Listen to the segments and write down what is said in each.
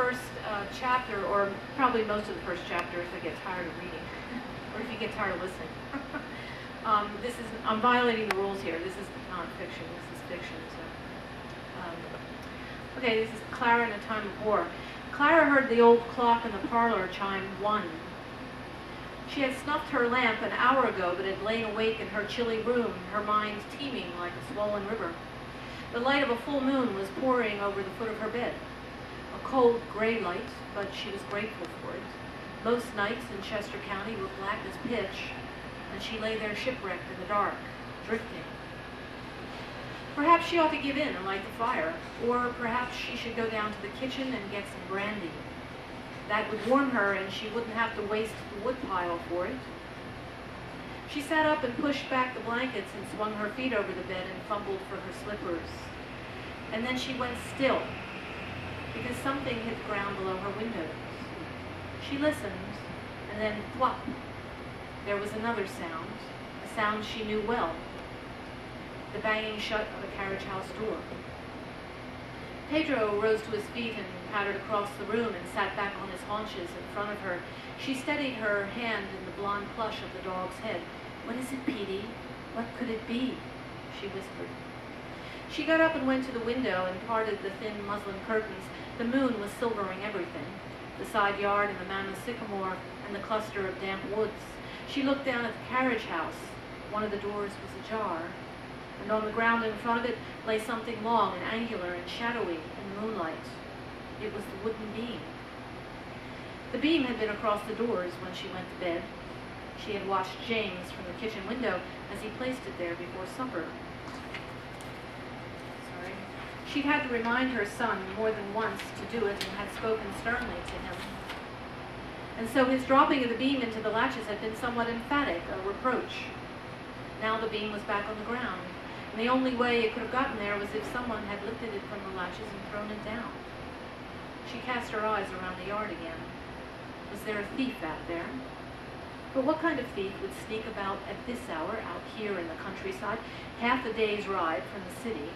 first chapter, or probably most of the first chapter if I get tired of reading, or if you get tired of listening. I'm violating the rules here. This is not fiction, this is fiction. So, okay, this is Clara in a Time of War. Clara heard the old clock in the parlor chime 1. She had snuffed her lamp an hour ago, but had lain awake in her chilly room, her mind teeming like a swollen river. The light of a full moon was pouring over the foot of her bed. A cold, gray light, but she was grateful for it. Most nights in Chester County were black as pitch, and she lay there shipwrecked in the dark, drifting. Perhaps she ought to give in and light the fire, or perhaps she should go down to the kitchen and get some brandy. That would warm her, and she wouldn't have to waste the wood pile for it. She sat up and pushed back the blankets and swung her feet over the bed and fumbled for her slippers. And then she went still, because something hit the ground below her windows. She listened, and then plop. There was another sound, a sound she knew well. The banging shut of a carriage house door. Pedro rose to his feet and pattered across the room and sat back on his haunches in front of her. She steadied her hand in the blonde plush of the dog's head. "What is it, Petey? What could it be?" she whispered. She got up and went to the window and parted the thin muslin curtains. The moon was silvering everything, the side yard and the mammoth sycamore and the cluster of damp woods. She looked down at the carriage house. One of the doors was ajar, and on the ground in front of it lay something long and angular and shadowy in the moonlight. It was the wooden beam. The beam had been across the doors when she went to bed. She had watched James from the kitchen window as he placed it there before supper. She'd had to remind her son more than once to do it and had spoken sternly to him. And so his dropping of the beam into the latches had been somewhat emphatic, a reproach. Now the beam was back on the ground, and the only way it could have gotten there was if someone had lifted it from the latches and thrown it down. She cast her eyes around the yard again. Was there a thief out there? But what kind of thief would sneak about at this hour out here in the countryside, half a day's ride from the city?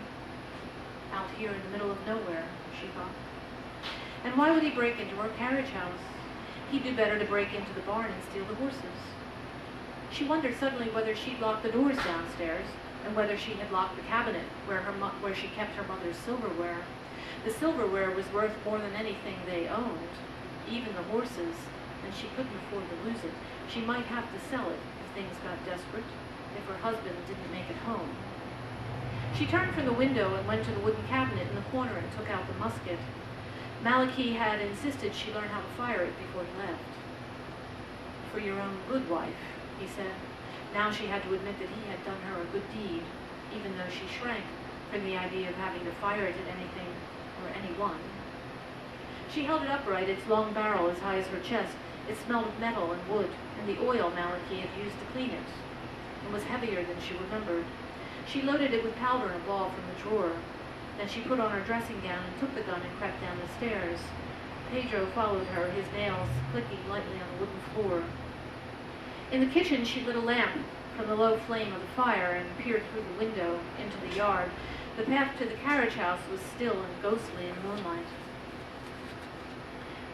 Out here in the middle of nowhere, she thought. And why would he break into her carriage house? He'd do better to break into the barn and steal the horses. She wondered suddenly whether she'd locked the doors downstairs, and whether she had locked the cabinet where she kept her mother's silverware. The silverware was worth more than anything they owned, even the horses, and she couldn't afford to lose it. She might have to sell it if things got desperate, if her husband didn't make it home. She turned from the window and went to the wooden cabinet in the corner and took out the musket. Malachi had insisted she learn how to fire it before he left. "For your own good, wife," he said. Now she had to admit that he had done her a good deed, even though she shrank from the idea of having to fire it at anything or anyone. She held it upright, its long barrel as high as her chest. It smelled of metal and wood, and the oil Malachi had used to clean it. It was heavier than she remembered. She loaded it with powder and ball from the drawer. Then she put on her dressing gown and took the gun and crept down the stairs. Pedro followed her, his nails clicking lightly on the wooden floor. In the kitchen, she lit a lamp from the low flame of the fire and peered through the window into the yard. The path to the carriage house was still and ghostly in the moonlight.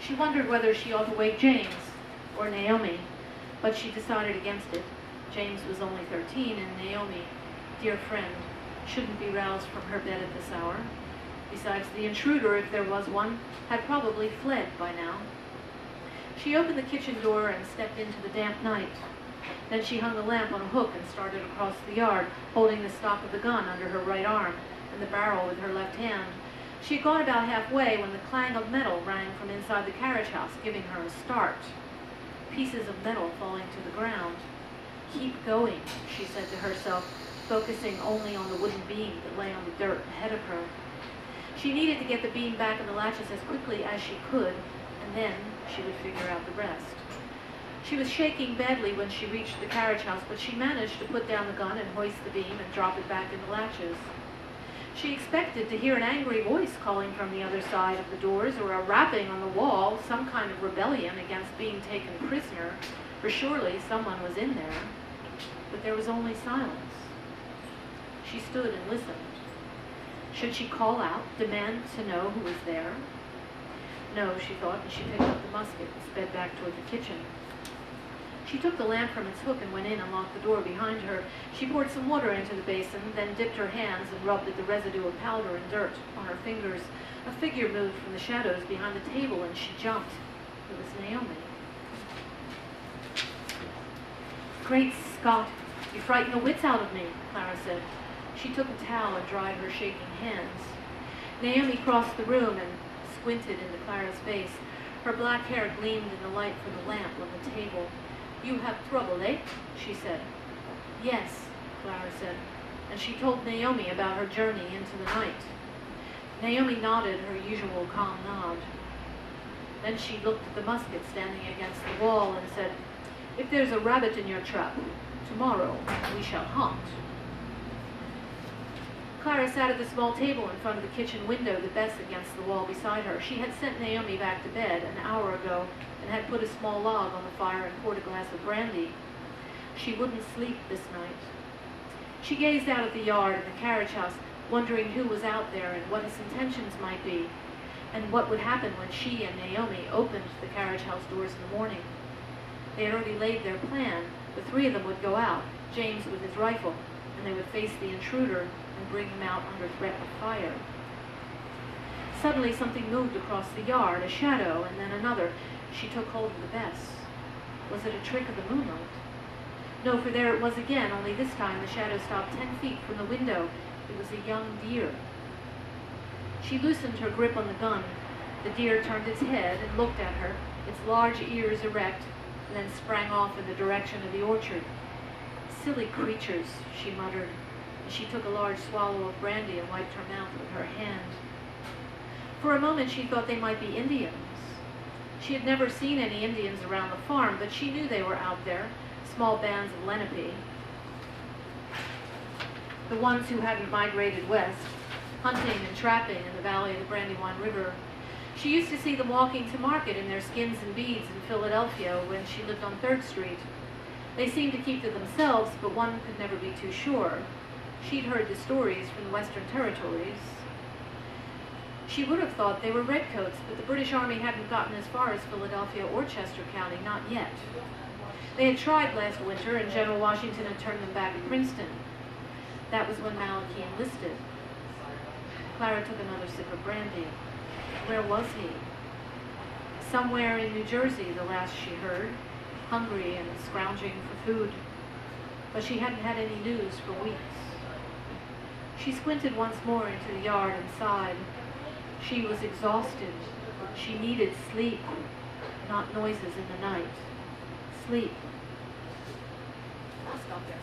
She wondered whether she ought to wake James or Naomi, but she decided against it. James was only 13, and Naomi, dear friend, shouldn't be roused from her bed at this hour. Besides, the intruder, if there was one, had probably fled by now. She opened the kitchen door and stepped into the damp night. Then she hung the lamp on a hook and started across the yard, holding the stock of the gun under her right arm and the barrel with her left hand. She had gone about halfway when the clang of metal rang from inside the carriage house, giving her a start. Pieces of metal falling to the ground. "Keep going," she said to herself, focusing only on the wooden beam that lay on the dirt ahead of her. She needed to get the beam back in the latches as quickly as she could, and then she would figure out the rest. She was shaking badly when she reached the carriage house, but she managed to put down the gun and hoist the beam and drop it back in the latches. She expected to hear an angry voice calling from the other side of the doors, or a rapping on the wall, some kind of rebellion against being taken prisoner, for surely someone was in there. But there was only silence. She stood and listened. Should she call out, demand to know who was there? No, she thought, and she picked up the musket and sped back toward the kitchen. She took the lamp from its hook and went in and locked the door behind her. She poured some water into the basin, then dipped her hands and rubbed at the residue of powder and dirt on her fingers. A figure moved from the shadows behind the table, and she jumped. It was Naomi. "Great Scott, you frightened the wits out of me," Clara said. She took a towel and dried her shaking hands. Naomi crossed the room and squinted into Clara's face. Her black hair gleamed in the light from the lamp on the table. "You have trouble, eh?" she said. "Yes," Clara said, and she told Naomi about her journey into the night. Naomi nodded her usual calm nod. Then she looked at the musket standing against the wall and said, "If there's a rabbit in your trap, tomorrow we shall hunt." Clara sat at the small table in front of the kitchen window, the best against the wall beside her. She had sent Naomi back to bed an hour ago and had put a small log on the fire and poured a glass of brandy. She wouldn't sleep this night. She gazed out at the yard and the carriage house, wondering who was out there and what his intentions might be, and what would happen when she and Naomi opened the carriage house doors in the morning. They had already laid their plan. The three of them would go out, James with his rifle, and they would face the intruder and bring him out under threat of fire. Suddenly something moved across the yard, a shadow, and then another. She took hold of the bess. Was it a trick of the moonlight? No, for there it was again, only this time the shadow stopped 10 feet from the window. It was a young deer. She loosened her grip on the gun. The deer turned its head and looked at her, its large ears erect, and then sprang off in the direction of the orchard. "Silly creatures," she muttered, and she took a large swallow of brandy and wiped her mouth with her hand. For a moment she thought they might be Indians. She had never seen any Indians around the farm, but she knew they were out there, small bands of Lenape. The ones who hadn't migrated west, hunting and trapping in the valley of the Brandywine River. She used to see them walking to market in their skins and beads in Philadelphia when she lived on 3rd Street. They seemed to keep to themselves, but one could never be too sure. She'd heard the stories from the Western Territories. She would have thought they were redcoats, but the British Army hadn't gotten as far as Philadelphia or Chester County, not yet. They had tried last winter, and General Washington had turned them back to Princeton. That was when Malachi enlisted. Clara took another sip of brandy. Where was he? Somewhere in New Jersey, the last she heard, hungry and scrounging for food. But she hadn't had any news for weeks. She squinted once more into the yard and sighed. She was exhausted. She needed sleep, not noises in the night. Sleep. I'll stop there.